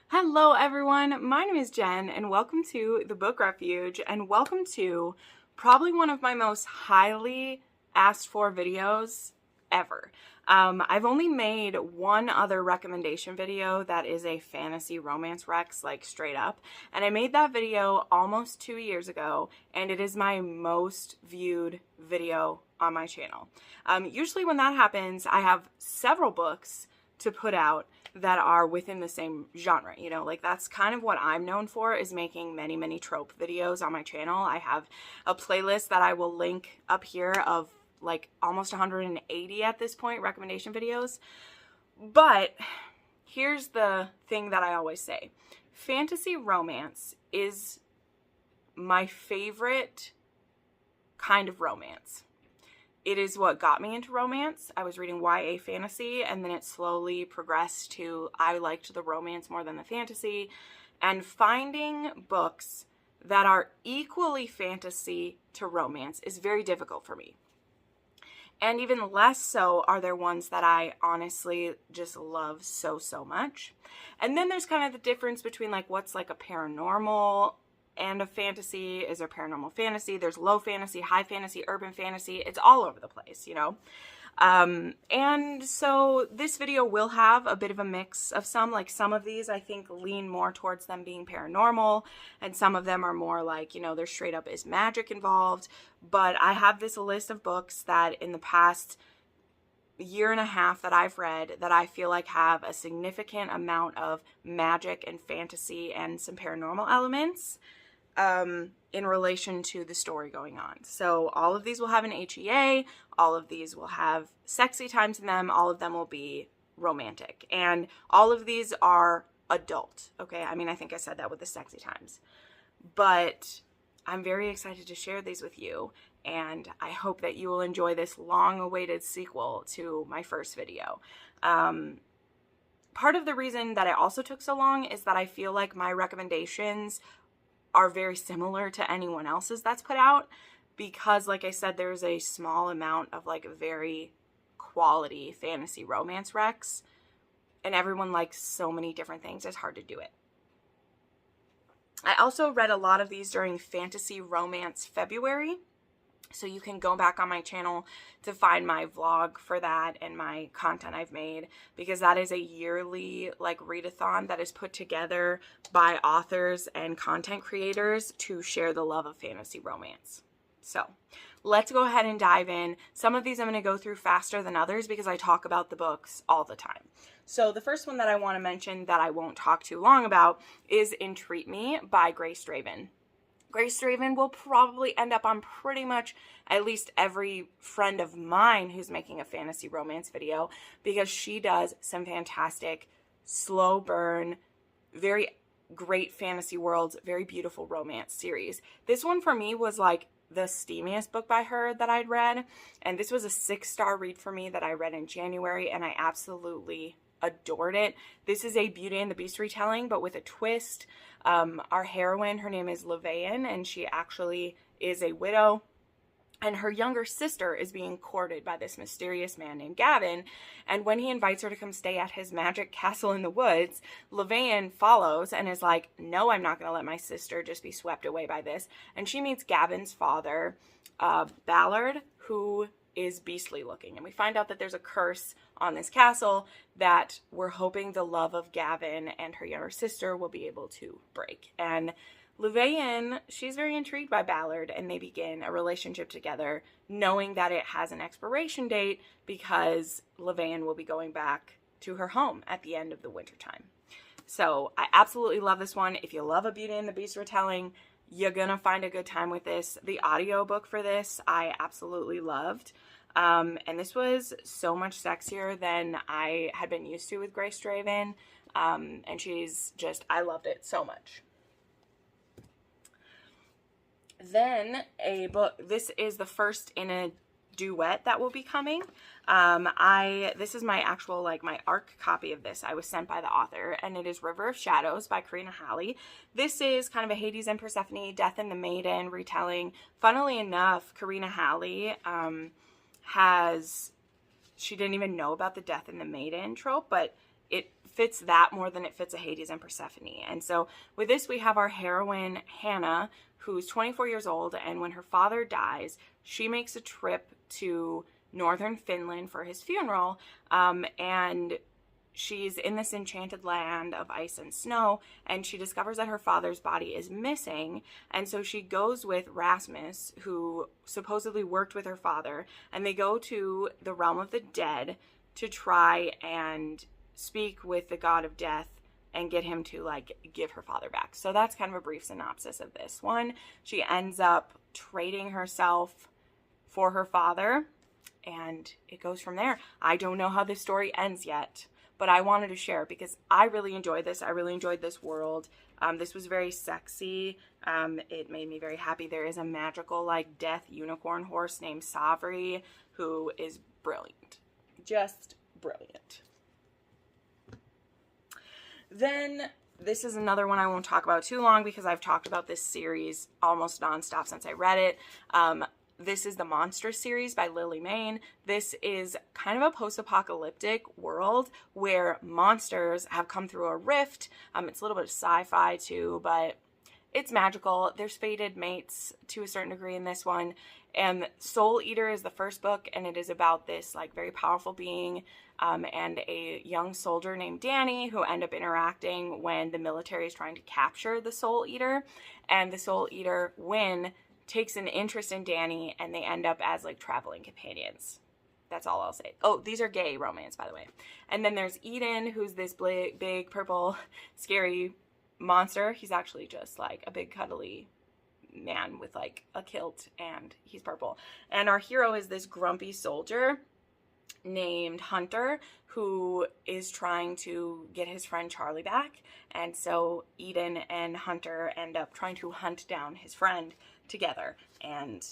Hello everyone, my name is Jen and welcome to the book Refuge and welcome to probably one of my most highly asked for videos ever. I've only made one other recommendation video that is a fantasy romance rex, like straight up, and I made that video almost 2 years ago and it is my most viewed video on my channel. Usually when that happens, I have several books to put out that are within the same genre, you know, like that's kind of what I'm known for, is making many trope videos on my channel. I have a playlist that I will link up here of like almost 180 at this point recommendation videos. But here's the thing that I always say. Fantasy romance is my favorite kind of romance. It is what got me into romance. I was reading YA fantasy and then it slowly progressed to I liked the romance more than the fantasy, and finding books that are equally fantasy to romance is very difficult for me. And even less so are there ones that I honestly just love so much. And then there's kind of the difference between like what's like a paranormal and a fantasy. Is there paranormal fantasy? There's low fantasy, high fantasy, urban fantasy. It's all over the place, you know? And so this video will have a bit of a mix of some, like some of these I think lean more towards them being paranormal, and some of them are more like, you know, there's straight up is magic involved. But I have this list of books that in the past year and a half that I've read that I feel like have a significant amount of magic and fantasy and some paranormal elements in relation to the story going on. So all of these will have an HEA, all of these will have sexy times in them, all of them will be romantic, and all of these are adult, okay? I mean, I think I said that with the sexy times, but I'm very excited to share these with you, and I hope that you will enjoy this long-awaited sequel to my first video. Part of the reason that it also took so long is that I feel like my recommendations are very similar to anyone else's that's put out, because like I said, there's a small amount of like very quality fantasy romance recs, and everyone likes so many different things, it's hard to do it. I also read a lot of these during Fantasy Romance February, so you can go back on my channel to find my vlog for that and my content I've made, because that is a yearly like readathon that is put together by authors and content creators to share the love of fantasy romance. So let's go ahead and dive in. Some of these I'm going to go through faster than others because I talk about the books all the time. So the first one that I want to mention that I won't talk too long about is Entreat Me by Draven. Draven will probably end up on pretty much at least every friend of mine who's making a fantasy romance video, because she does some fantastic slow burn, very great fantasy worlds, very beautiful romance series. This one for me was like the steamiest book by her that I'd read, and this was a 6-star read for me that I read in January, and I absolutely adored it. This is a Beauty and the Beast retelling, but with a twist. Our heroine, her name is Levain, and she actually is a widow, and her younger sister is being courted by this mysterious man named Gavin, and when he invites her to come stay at his magic castle in the woods, Levain follows and is like, no, I'm not going to let my sister just be swept away by this. And she meets Gavin's father, Ballard, who is beastly looking, and we find out that there's a curse on this castle that we're hoping the love of Gavin and her younger sister will be able to break. And Levain, she's very intrigued by Ballard, and they begin a relationship together, knowing that it has an expiration date because Levain will be going back to her home at the end of the wintertime. So I absolutely love this one. If you love a Beauty and the Beast retelling, you're gonna find a good time with this. The audiobook for this I absolutely loved. And this was so much sexier than I had been used to with Draven. And she's just, I loved it so much. Then a book, this is the first in a duet that will be coming. This is my actual, like my ARC copy of this. I was sent by the author, and it is River of Shadows by Karina Halle. This is kind of a Hades and Persephone, Death and the Maiden retelling. Funnily enough, Karina Halle she didn't even know about the Death and the Maiden trope, but it fits that more than it fits a Hades and Persephone. And so with this, we have our heroine, Hannah, who's 24 years old, and when her father dies, she makes a trip to northern Finland for his funeral, and she's in this enchanted land of ice and snow, and she discovers that her father's body is missing, and so she goes with Rasmus, who supposedly worked with her father, and they go to the realm of the dead to try and speak with the god of death and get him to, like, give her father back. So that's kind of a brief synopsis of this one. She ends up trading herself for her father, and it goes from there. I don't know how this story ends yet, but I wanted to share it because I really enjoyed this. I really enjoyed this world. This was very sexy. It made me very happy. There is a magical, like, death unicorn horse named Savri who is brilliant. Just brilliant. Then this is another one I won't talk about too long because I've talked about this series almost nonstop since I read it. This is the Monstrous series by Lily Mayne. This is kind of a post-apocalyptic world where monsters have come through a rift. It's a little bit of sci-fi too, but it's magical. There's fated mates to a certain degree in this one. And Soul Eater is the first book, and it is about this, like, very powerful being and a young soldier named Danny who end up interacting when the military is trying to capture the Soul Eater. And the Soul Eater, Wynn, takes an interest in Danny, and they end up as, like, traveling companions. That's all I'll say. Oh, these are gay romance, by the way. And then there's Eden, who's this big purple, scary monster. He's actually just, like, a big, cuddly man with, like, a kilt, and he's purple. And our hero is this grumpy soldier named Hunter, who is trying to get his friend Charlie back. And so Eden and Hunter end up trying to hunt down his friend together, and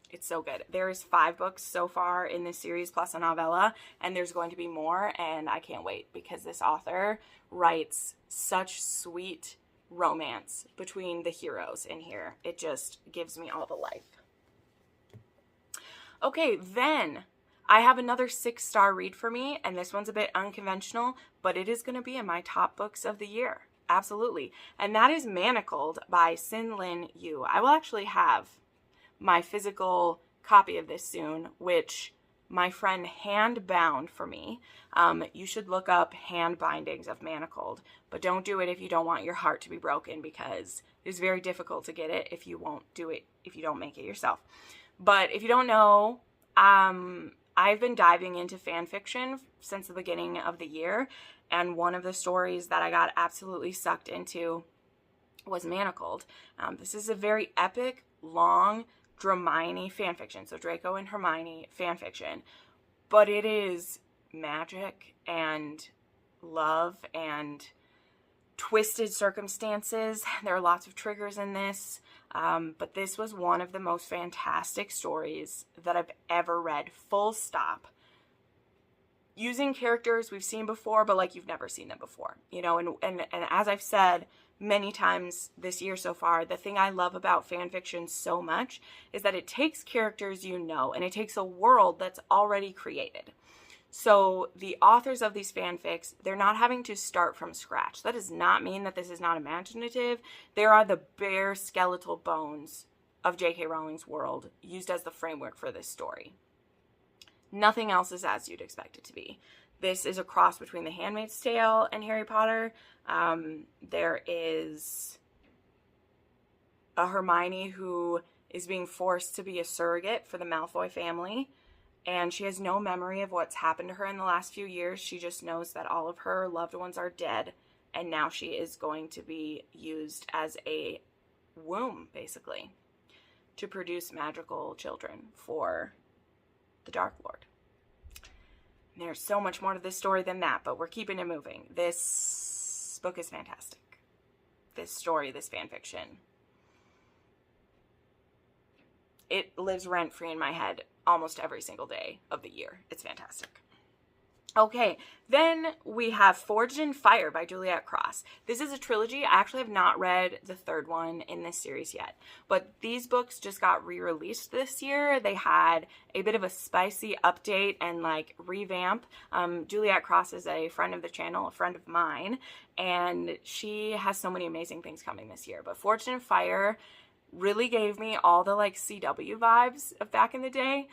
it's so good. There's 5 books so far in this series plus a novella, and there's going to be more, and I can't wait because this author writes such sweet romance between the heroes in here. It just gives me all the life. Okay, then I have another 6-star read for me, and this one's a bit unconventional, but it is going to be in my top books of the year. Absolutely. And that is Manacled by SenLinYu. I will actually have my physical copy of this soon, which my friend hand bound for me. You should look up hand bindings of Manacled, but don't do it if you don't want your heart to be broken, because it's very difficult to get it if you won't do it, if you don't make it yourself. But if you don't know, I've been diving into fan fiction since the beginning of the year, and one of the stories that I got absolutely sucked into was Manacled. This is a very epic, long, Hermione fanfiction, so Draco and Hermione fanfiction, but it is magic and love and twisted circumstances. There are lots of triggers in this, but this was one of the most fantastic stories that I've ever read, full stop. Using characters we've seen before, but like you've never seen them before, you know, and as I've said many times this year so far, the thing I love about fan fiction so much is that it takes characters you know, and it takes a world that's already created. So the authors of these fanfics, they're not having to start from scratch. That does not mean that this is not imaginative. There are the bare skeletal bones of J.K. Rowling's world used as the framework for this story. Nothing else is as you'd expect it to be. This is a cross between The Handmaid's Tale and Harry Potter. There is a Hermione who is being forced to be a surrogate for the Malfoy family, and she has no memory of what's happened to her in the last few years. She just knows that all of her loved ones are dead, and now she is going to be used as a womb, basically, to produce magical children for the Dark Lord. There's so much more to this story than that, but we're keeping it moving. This book is fantastic. This story, this fanfiction, it lives rent-free in my head almost every single day of the year. It's fantastic. Okay, then we have Forged in Fire by Juliette Cross. This is a trilogy. I actually have not read the third one in this series yet, but these books just got re-released this year. They had a bit of a spicy update and like revamp. Juliette Cross is a friend of the channel, a friend of mine, and she has so many amazing things coming this year. But Forged in Fire really gave me all the like CW vibes of back in the day.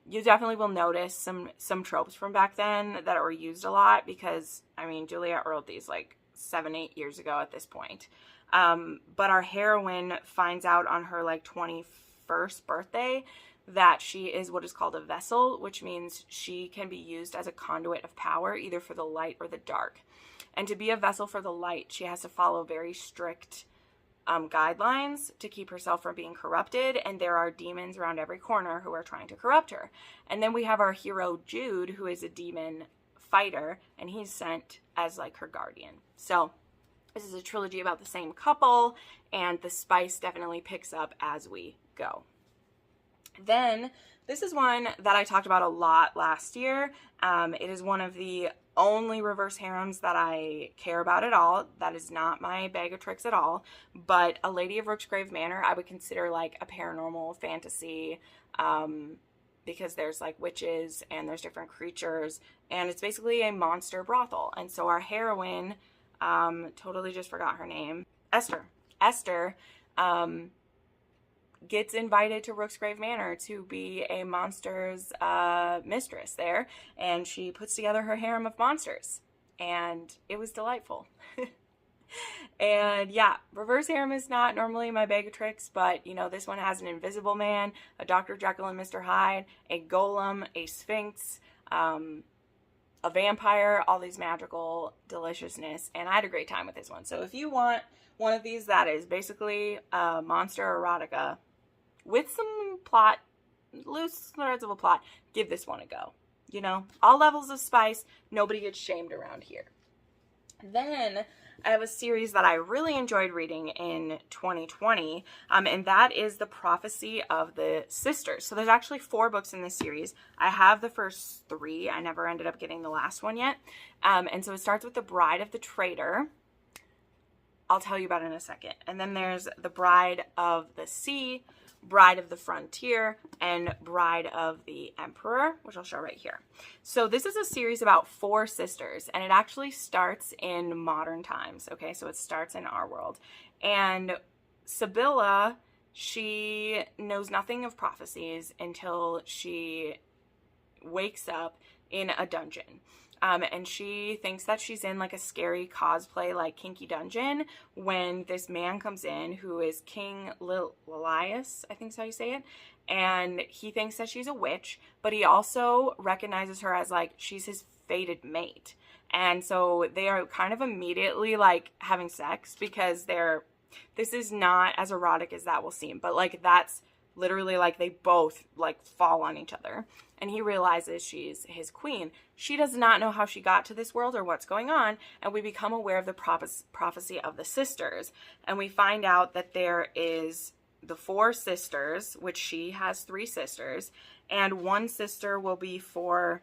You definitely will notice some tropes from back then that were used a lot because, I mean, Juliette wrote these like 7-8 years ago at this point. But our heroine finds out on her like 21st birthday that she is what is called a vessel, which means she can be used as a conduit of power, either for the light or the dark. And to be a vessel for the light, she has to follow very strict guidelines to keep herself from being corrupted, and there are demons around every corner who are trying to corrupt her. And then we have our hero Jude, who is a demon fighter, and he's sent as like her guardian. So this is a trilogy about the same couple, and the spice definitely picks up as we go. Then this is one that I talked about a lot last year. It is one of the only reverse harems that I care about at all. That is not my bag of tricks at all. But A Lady of Rooksgrave Manor, I would consider like a paranormal fantasy, because there's like witches and there's different creatures, and it's basically a monster brothel. And so our heroine, totally just forgot her name, Esther, gets invited to Rooksgrave Manor to be a monster's mistress there, and she puts together her harem of monsters, and it was delightful. And yeah, reverse harem is not normally my bag of tricks, but you know, this one has an invisible man, a Dr. Jekyll and Mr. Hyde, a golem, a sphinx, a vampire, all these magical deliciousness, and I had a great time with this one. So if you want one of these that is basically monster erotica with some plot, loose threads of a plot, give this one a go. You know, all levels of spice, nobody gets shamed around here. Then I have a series that I really enjoyed reading in 2020, and that is The Prophecy of the Sisters. So there's actually 4 books in this series. I have the first 3. I never ended up getting the last one yet. And so it starts with The Bride of the Traitor. I'll tell you about it in a second. And then there's The Bride of the Sea, Bride of the Frontier, and Bride of the Emperor, which I'll show right here. So this is a series about 4 sisters, and it actually starts in modern times, okay? So it starts in our world. And Sibylla, she knows nothing of prophecies until she wakes up in a dungeon. And she thinks that she's in like a scary cosplay, like kinky dungeon, when this man comes in who is King Lilias, I think is how you say it. And he thinks that she's a witch, but he also recognizes her as like, she's his fated mate. And so they are kind of immediately like having sex, because this is not as erotic as that will seem, but like that's literally like they both like fall on each other. And he realizes she's his queen. She does not know how she got to this world or what's going on. And we become aware of the prophecy of the sisters. And we find out that there is the 4 sisters, which she has 3 sisters. And one sister will be for,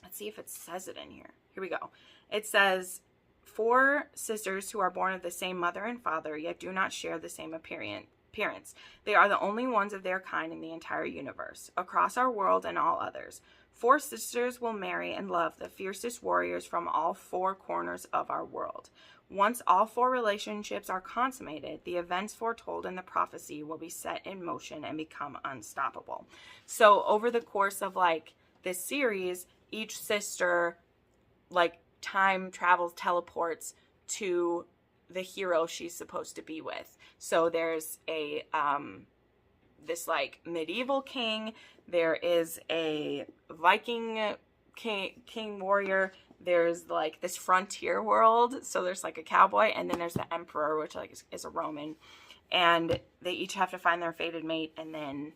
let's see if it says it in here. Here we go. It says, 4 sisters who are born of the same mother and father, yet do not share the same appearance. They are the only ones of their kind in the entire universe, across our world and all others. 4 sisters will marry and love the fiercest warriors from all 4 corners of our world. Once all 4 relationships are consummated, the events foretold in the prophecy will be set in motion and become unstoppable. So over the course of like this series, each sister like time travels, teleports to the hero she's supposed to be with. So there's a this like medieval king, there is a Viking king warrior, there's like this frontier world, so there's like a cowboy, and then there's the emperor, which like is a Roman, and they each have to find their fated mate, and then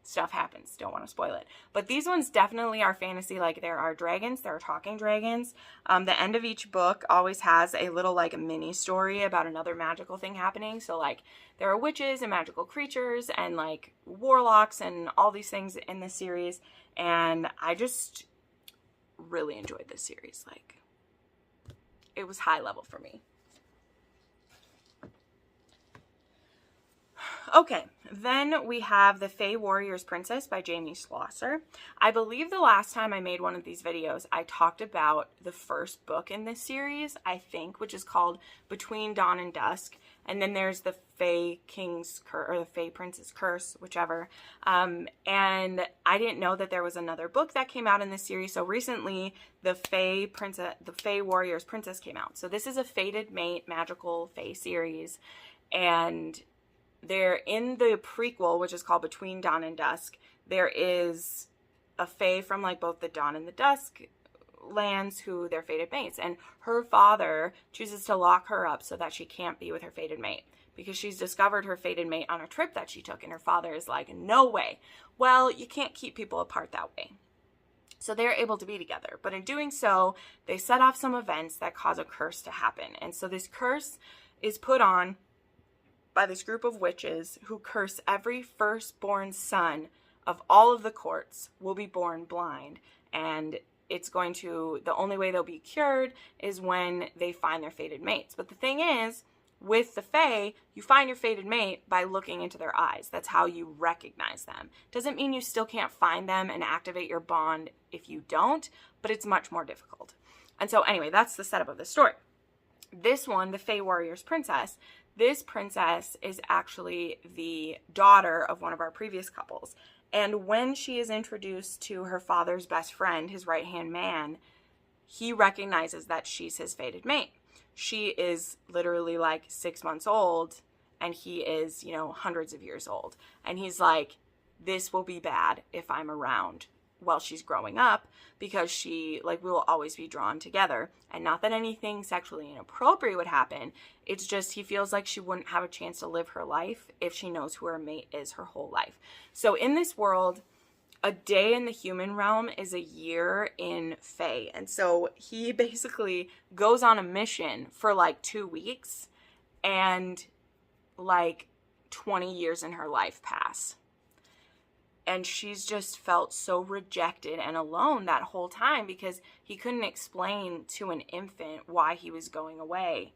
stuff happens. Don't want to spoil it. But these ones definitely are fantasy. Like there are dragons, there are talking dragons. The end of each book always has a little like a mini story about another magical thing happening. So like there are witches and magical creatures and like warlocks and all these things in this series. And really enjoyed this series. Like, it was high level for me. Okay, then we have The Fae Warrior's Princess by Jamie Schlosser. I believe the last time I made one of these videos, I talked about the first book in this series, I think, which is called Between Dawn and Dusk. And then there's The Fae King's Curse, or The Fae Prince's Curse, whichever. And I didn't know that there was another book that came out in this series. So recently, The Fae Warrior's Princess came out. So this is a fated mate magical fae series. And they're in the prequel, which is called Between Dawn and Dusk. There is a fae from like both the Dawn and the Dusk lands who they're fated mates, and her father chooses to lock her up so that she can't be with her fated mate because she's discovered her fated mate on a trip that she took, and her father is like, no way. Well, you can't keep people apart that way. So they're able to be together, but in doing so, they set off some events that cause a curse to happen. And so this curse is put on by this group of witches who curse every firstborn son of all of the courts will be born blind. And it's going to, the only way they'll be cured is when they find their fated mates. But the thing is, with the Fae, you find your fated mate by looking into their eyes. That's how you recognize them. Doesn't mean you still can't find them and activate your bond if you don't, but it's much more difficult. And so anyway, that's the setup of the story. This one, The Fae Warrior's Princess, this princess is actually the daughter of one of our previous couples. And when she is introduced to her father's best friend, his right-hand man, he recognizes that she's his fated mate. She is literally like 6 months old, and he is, you know, hundreds of years old. And he's like, this will be bad if I'm around while she's growing up, because she, like, we will always be drawn together. And not that anything sexually inappropriate would happen. It's just he feels like she wouldn't have a chance to live her life if she knows who her mate is her whole life. So in this world, a day in the human realm is a year in Fae. And so he basically goes on a mission for like 2 weeks, and like 20 years in her life pass. And she's just felt so rejected and alone that whole time because he couldn't explain to an infant why he was going away.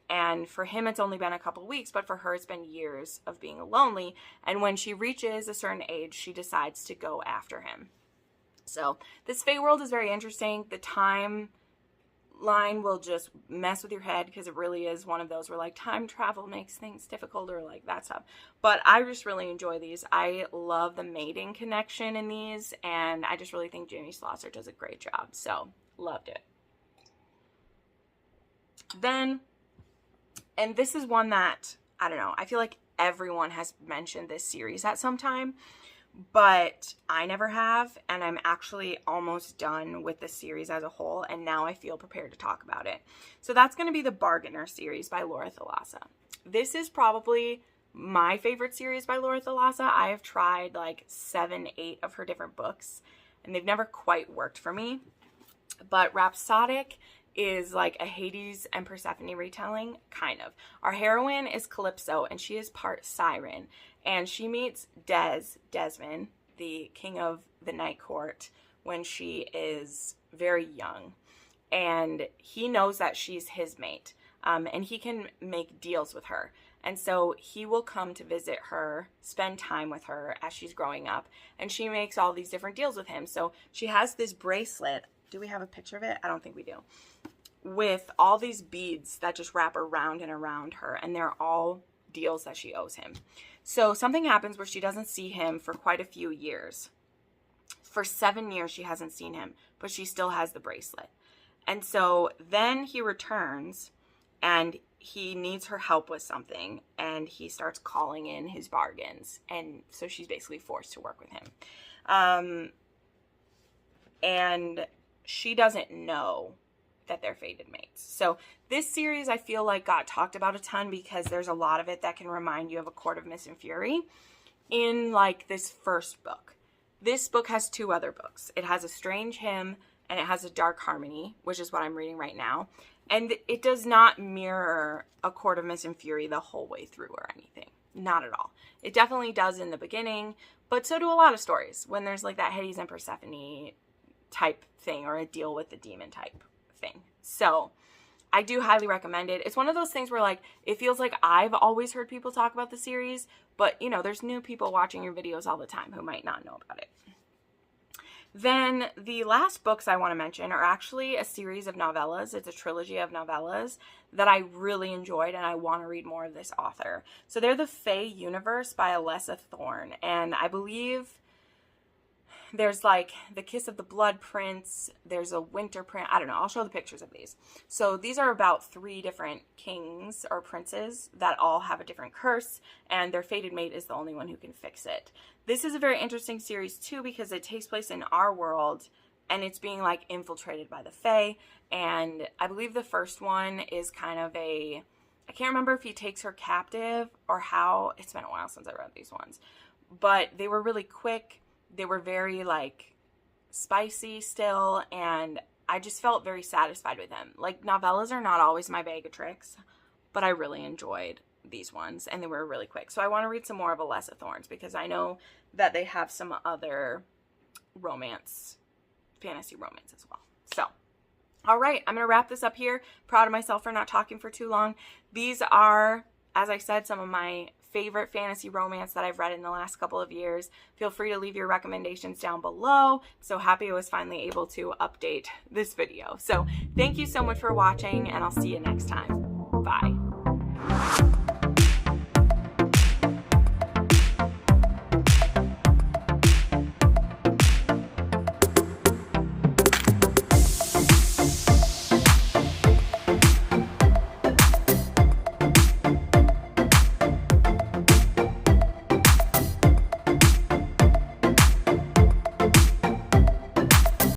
And for him, it's only been a couple weeks, but for her, it's been years of being lonely. And when she reaches a certain age, she decides to go after him. So this Fae world is very interesting. The timeline will just mess with your head because it really is one of those where like time travel makes things difficult or like that stuff. But I just really enjoy these. I love the mating connection in these, and I just really think Jamie Schlosser does a great job. So loved it. Then, and this is one that, I don't know, I feel like everyone has mentioned this series at some time, but I never have, and I'm actually almost done with the series as a whole, and now I feel prepared to talk about it. So that's going to be the Bargainer series by Laura Thalassa. This is probably my favorite series by Laura Thalassa. I have tried like 7, 8 of her different books, and they've never quite worked for me. But Rhapsodic is like a Hades and Persephone retelling, kind of. Our heroine is Calypso, and she is part siren, and she meets Desmond, the king of the night court, when she is very young, and he knows that she's his mate, and he can make deals with her. And so he will come to visit her, spend time with her as she's growing up, and she makes all these different deals with him. So she has this bracelet. Do we have a picture of it? I don't think we do. With all these beads that just wrap around and around her, and they're all deals that she owes him. So something happens where she doesn't see him for quite a few years. For 7 years she hasn't seen him, but she still has the bracelet. And so then he returns, and he needs her help with something, and he starts calling in his bargains, and so she's basically forced to work with him. And she doesn't know that they're fated mates. So this series, I feel like, got talked about a ton because there's a lot of it that can remind you of A Court of Mist and Fury in like this first book. This book has 2 other books. It has A Strange Hymn and it has A Dark Harmony, which is what I'm reading right now. And it does not mirror A Court of Mist and Fury the whole way through or anything. Not at all. It definitely does in the beginning, but so do a lot of stories when there's like that Hades and Persephone type thing, or a deal with the demon type thing. So I do highly recommend it. It's one of those things where, like, it feels like I've always heard people talk about the series, but, you know, there's new people watching your videos all the time who might not know about it. Then the last books I want to mention are actually a series of novellas. It's a trilogy of novellas that I really enjoyed, and I want to read more of this author. So they're The Fae Universe by Alessa Thorne, and I believe there's like The Kiss of the Blood Prince, there's a Winter Prince, I don't know, I'll show the pictures of these. So these are about 3 different kings or princes that all have a different curse, and their fated mate is the only one who can fix it. This is a very interesting series too, because it takes place in our world, and it's being like infiltrated by the Fae, and I believe the first one is kind of I can't remember if he takes her captive or how, it's been a while since I read these ones, but they were really quick. They were very, like, spicy still, and I just felt very satisfied with them. Like, novellas are not always my bag of tricks, but I really enjoyed these ones, and they were really quick. So I want to read some more of Alessa Thorne's, because I know that they have some other fantasy romance as well. So, all right, I'm going to wrap this up here. Proud of myself for not talking for too long. These are, as I said, some of my favorite fantasy romance that I've read in the last couple of years. Feel free to leave your recommendations down below. So happy I was finally able to update this video. So thank you so much for watching, and I'll see you next time. Bye.